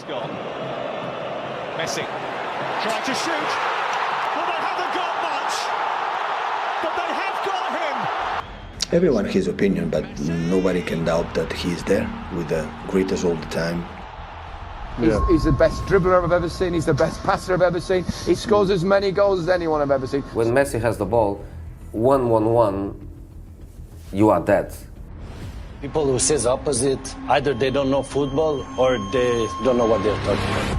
gone. Messi trying to shoot. Well, they haven't got much, but they have got him. Everyone has his opinion, but nobody can doubt that he's there with the greatest all the time. He's the best dribbler I've ever seen. He's the best passer I've ever seen. He scores as many goals as anyone I've ever seen. When Messi has the ball, 1-1-1, you are dead. People who says opposite, either they don't know football or they don't know what they're talking about.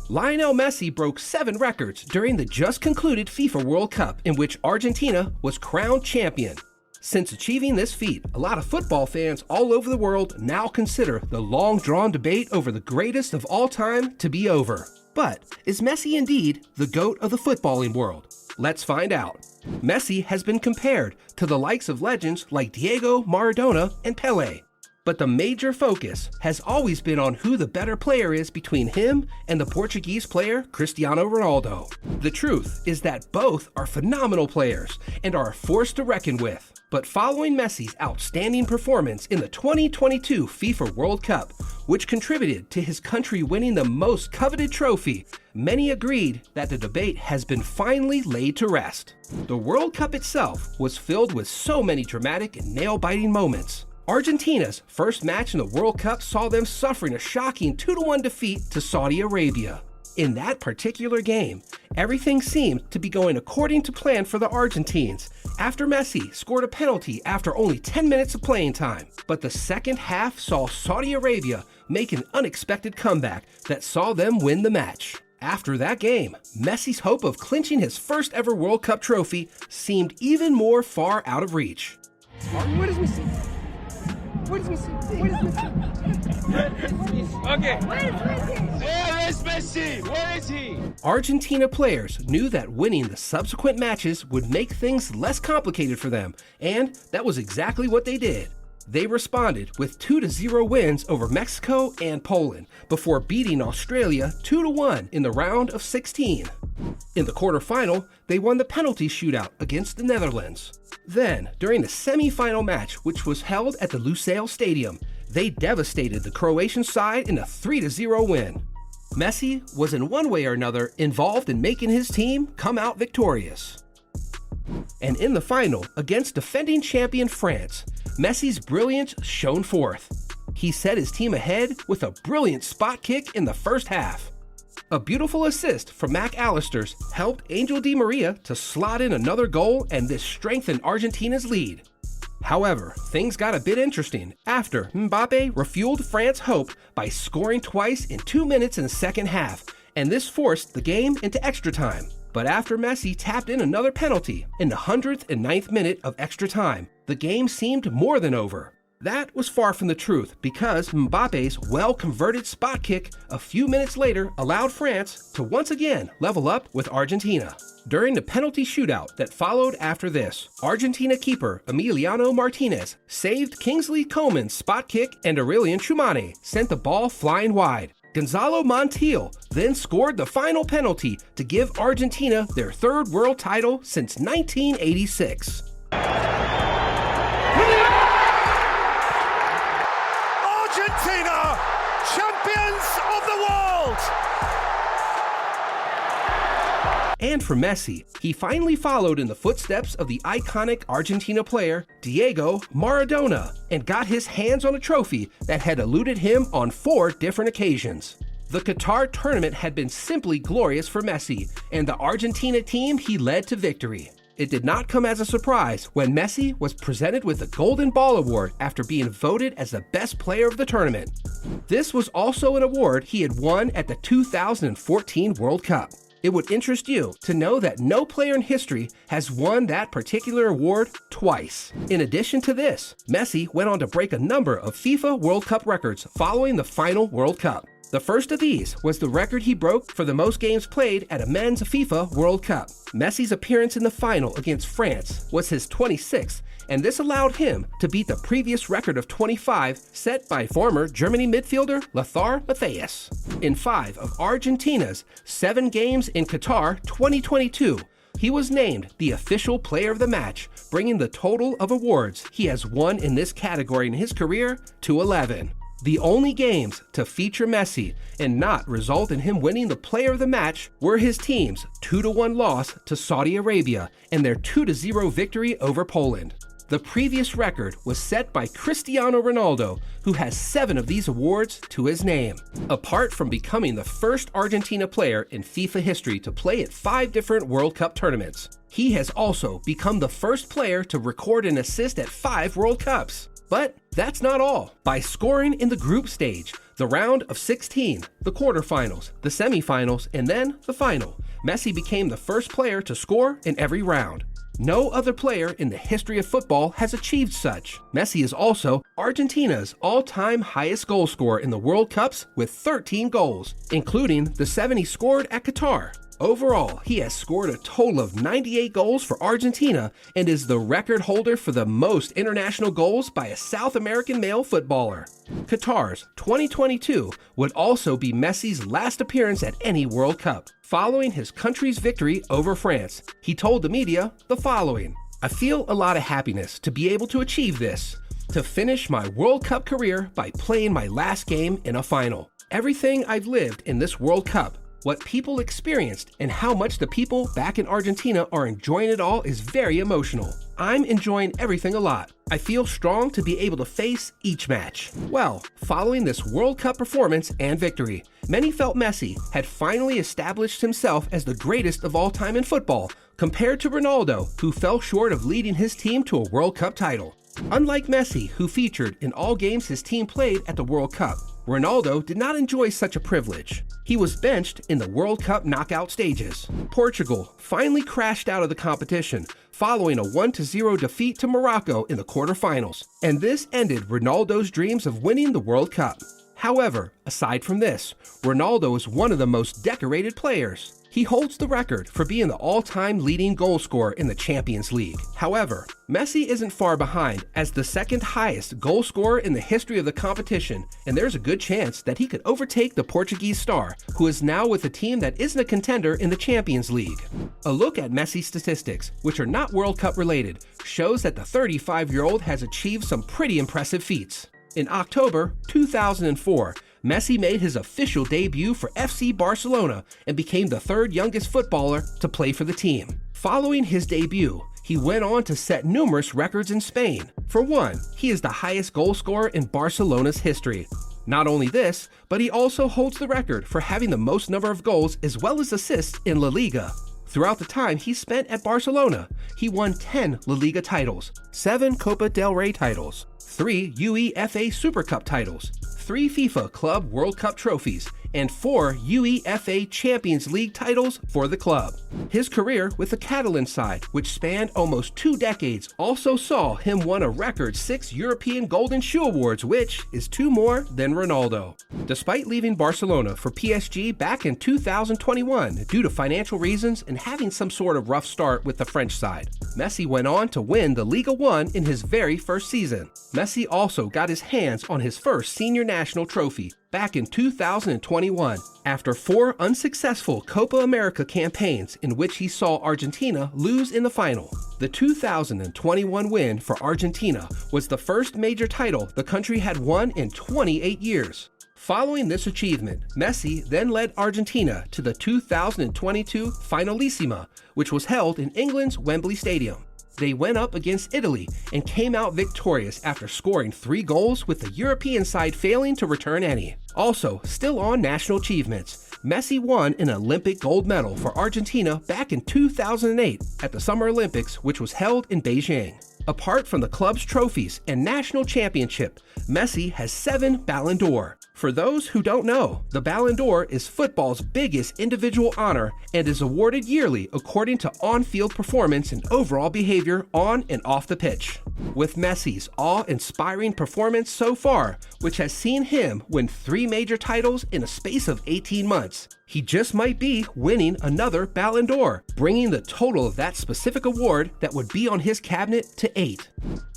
Lionel Messi broke 7 records during the just concluded FIFA World Cup, in which Argentina was crowned champion. Since achieving this feat, a lot of football fans all over the world now consider the long-drawn debate over the greatest of all time to be over. But is Messi indeed the GOAT of the footballing world? Let's find out. Messi has been compared to the likes of legends like Diego Maradona and Pelé. But the major focus has always been on who the better player is between him and the Portuguese player Cristiano Ronaldo. The truth is that both are phenomenal players and are a force to reckon with. But following Messi's outstanding performance in the 2022 FIFA World Cup, which contributed to his country winning the most coveted trophy, many agreed that the debate has been finally laid to rest. The World Cup itself was filled with so many dramatic and nail-biting moments. Argentina's first match in the World Cup saw them suffering a shocking 2-1 defeat to Saudi Arabia. In that particular game, everything seemed to be going according to plan for the Argentines after Messi scored a penalty after only 10 minutes of playing time. But the second half saw Saudi Arabia make an unexpected comeback that saw them win the match. After that game, Messi's hope of clinching his first ever World Cup trophy seemed even more far out of reach. Where is Messi? Where is Messi? Where is Messi? Okay. Where is Messi? Where is he? Argentina players knew that winning the subsequent matches would make things less complicated for them, and that was exactly what they did. They responded with 2-0 wins over Mexico and Poland before beating Australia 2-1 in the round of 16. In the quarterfinal, they won the penalty shootout against the Netherlands. Then, during the semi-final match, which was held at the Lusail Stadium, they devastated the Croatian side in a 3-0 win. Messi was in one way or another involved in making his team come out victorious. And in the final, against defending champion France, Messi's brilliance shone forth. He set his team ahead with a brilliant spot kick in the first half. A beautiful assist from Mac Allister's helped Angel Di Maria to slot in another goal, and this strengthened Argentina's lead. However, things got a bit interesting after Mbappe refueled France's hope by scoring twice in 2 minutes in the second half, and this forced the game into extra time. But after Messi tapped in another penalty in the 109th minute of extra time, the game seemed more than over. That was far from the truth, because Mbappe's well-converted spot kick a few minutes later allowed France to once again level up with Argentina. During the penalty shootout that followed after this, Argentina keeper Emiliano Martinez saved Kingsley Coman's spot kick, and Aurelien Tchouameni sent the ball flying wide. Gonzalo Montiel then scored the final penalty to give Argentina their third world title since 1986. Argentina, champions of the world! And for Messi, he finally followed in the footsteps of the iconic Argentina player Diego Maradona and got his hands on a trophy that had eluded him on 4 different occasions. The Qatar tournament had been simply glorious for Messi and the Argentina team he led to victory. It did not come as a surprise when Messi was presented with the Golden Ball Award after being voted as the best player of the tournament. This was also an award he had won at the 2014 World Cup. It would interest you to know that no player in history has won that particular award twice. In addition to this, Messi went on to break a number of FIFA World Cup records following the final World Cup. The first of these was the record he broke for the most games played at a men's FIFA World Cup. Messi's appearance in the final against France was his 26th, and this allowed him to beat the previous record of 25 set by former Germany midfielder Lothar Matthäus. In 5 of Argentina's 7 games in Qatar 2022, he was named the official player of the match, bringing the total of awards he has won in this category in his career to 11. The only games to feature Messi and not result in him winning the player of the match were his team's 2-1 loss to Saudi Arabia and their 2-0 victory over Poland. The previous record was set by Cristiano Ronaldo, who has 7 of these awards to his name. Apart from becoming the first Argentina player in FIFA history to play at 5 different World Cup tournaments, he has also become the first player to record an assist at 5 World Cups. But that's not all. By scoring in the group stage, the round of 16, the quarterfinals, the semifinals, and then the final, Messi became the first player to score in every round. No other player in the history of football has achieved such. Messi is also Argentina's all-time highest goal scorer in the World Cups with 13 goals, including the 7 he scored at Qatar. Overall, he has scored a total of 98 goals for Argentina and is the record holder for the most international goals by a South American male footballer. Qatar's 2022 would also be Messi's last appearance at any World Cup. Following his country's victory over France, he told the media the following: "I feel a lot of happiness to be able to achieve this, to finish my World Cup career by playing my last game in a final. Everything I've lived in this World Cup, what people experienced, and how much the people back in Argentina are enjoying it all is very emotional. I'm enjoying everything a lot. I feel strong to be able to face each match." Well, following this World Cup performance and victory, many felt Messi had finally established himself as the greatest of all time in football, compared to Ronaldo, who fell short of leading his team to a World Cup title. Unlike Messi, who featured in all games his team played at the World Cup, Ronaldo did not enjoy such a privilege. He was benched in the World Cup knockout stages. Portugal finally crashed out of the competition following a 1-0 defeat to Morocco in the quarterfinals, and this ended Ronaldo's dreams of winning the World Cup. However, aside from this, Ronaldo is one of the most decorated players. He holds the record for being the all-time leading goal scorer in the Champions League. However, Messi isn't far behind as the second highest goal scorer in the history of the competition, and there's a good chance that he could overtake the Portuguese star, who is now with a team that isn't a contender in the Champions League. A look at Messi's statistics, which are not World Cup related, shows that the 35-year-old has achieved some pretty impressive feats. In October 2004, Messi made his official debut for FC Barcelona and became the 3rd youngest footballer to play for the team. Following his debut, he went on to set numerous records in Spain. For one, he is the highest goal scorer in Barcelona's history. Not only this, but he also holds the record for having the most number of goals as well as assists in La Liga. Throughout the time he spent at Barcelona, he won 10 La Liga titles, 7 Copa del Rey titles, 3 UEFA Super Cup titles, 3 FIFA Club World Cup trophies, and 4 UEFA Champions League titles for the club. His career with the Catalan side, which spanned almost 2 decades, also saw him win a record 6 European Golden Shoe Awards, which is 2 more than Ronaldo. Despite leaving Barcelona for PSG back in 2021 due to financial reasons and having some sort of rough start with the French side, Messi went on to win the Liga 1 in his very first season. Messi also got his hands on his first senior national trophy back in 2021 after 4 unsuccessful Copa America campaigns in which he saw Argentina lose in the final. The 2021 win for Argentina was the first major title the country had won in 28 years. Following this achievement, Messi then led Argentina to the 2022 Finalissima, which was held in England's Wembley Stadium. They went up against Italy and came out victorious after scoring 3 goals, with the European side failing to return any. Also, still on national achievements, Messi won an Olympic gold medal for Argentina back in 2008 at the Summer Olympics, which was held in Beijing. Apart from the club's trophies and national championship, Messi has 7 Ballon d'Or. For those who don't know, the Ballon d'Or is football's biggest individual honor and is awarded yearly according to on-field performance and overall behavior on and off the pitch. With Messi's awe-inspiring performance so far, which has seen him win 3 major titles in a space of 18 months, he just might be winning another Ballon d'Or, bringing the total of that specific award that would be on his cabinet to 8.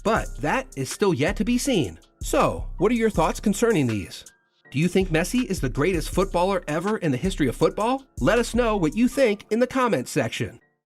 But that is still yet to be seen. So, what are your thoughts concerning these? Do you think Messi is the greatest footballer ever in the history of football? Let us know what you think in the comments section.